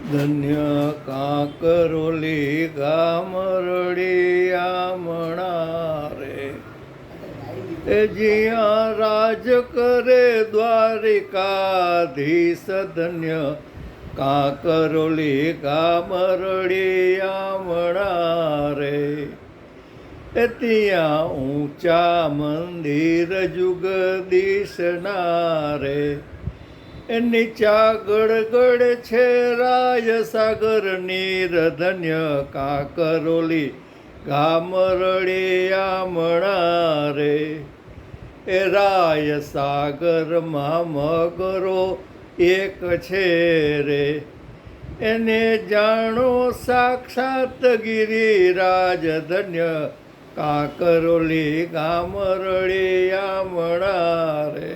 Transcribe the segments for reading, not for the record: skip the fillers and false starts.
ધન્ય કાંકરોલી ગામરડી આમણા રે, એ જ્યાં રાજ કરે દ્વારિકાધીશ. ધન્ય કાંકરોલી ગામરડી આમણા રે, એ ત્યાં ઊંચા મંદિર જુગદીશના રે, એ નીચા ગડગડ છે રાય સાગર નીર. ધન્ય કાંકરોલી ગામરડી આમણા રે, એ રાય સાગરમાં મગરો એક છે રે, એને જાણો સાક્ષાત ગિરિરાજ. ધન્ય કાંકરોલી ગામરડી આમણા રે,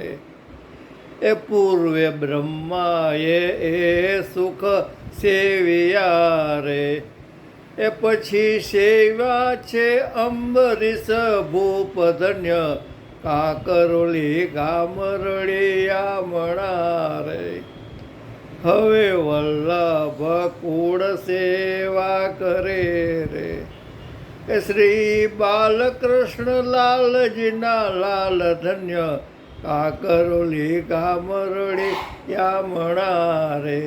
એ પૂર્વે બ્રહ્માએ એ સુખ સેવ્યા રે, એ પછી સેવા છે અંબરીશ ભૂપ. ધન્ય કાંકરોલી ગામરડી આમણા રે, હવે વલ્લભ કુળ સેવા કરે રે, એ શ્રી બાલકૃષ્ણ લાલજીના લાલ. ધન્ય કાંકરોલી ગામરડી આમણા રે,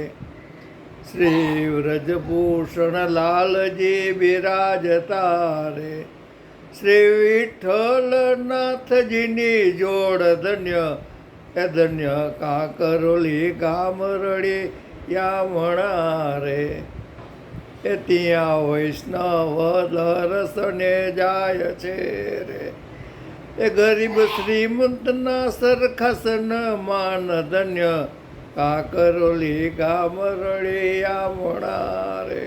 શ્રી વ્રજભૂષણ લાલજી બિરાજતા રે, શ્રી વિઠ્ઠલનાથજીની જોડ. ધન્ય એ ધન્ય કાંકરોલી ગામરડી આમણા રે, એ ત્યાં વૈષ્ણવ દર્શને જાય છે રે, એ ગરીબ શ્રીમંતના સરખાસન માન. ધન્ય કાંકરોલી ગામરડી આમણા રે,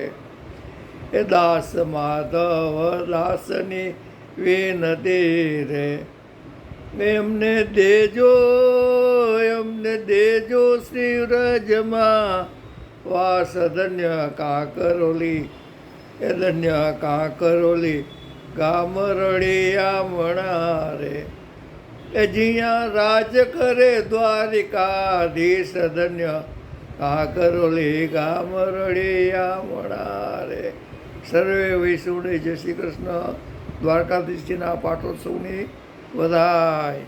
એ દાસ માધવ દાસની વિનતી રે, એમને દેજો શ્રી વ્રજમાં વાસ. ધન્ય કાંકરોલી એ ધન્ય કાંકરોલી ગામરડી આમણા રે, એ જ્યાં રાજ કરે દ્વારિકાધીશ. ધન્ય કાંકરોલી ગામરડી આમણા રે. સર્વે વૈષ્ણવને જય શ્રી કૃષ્ણ. દ્વારકાધીશજીના પાટોત્સવની વધાય.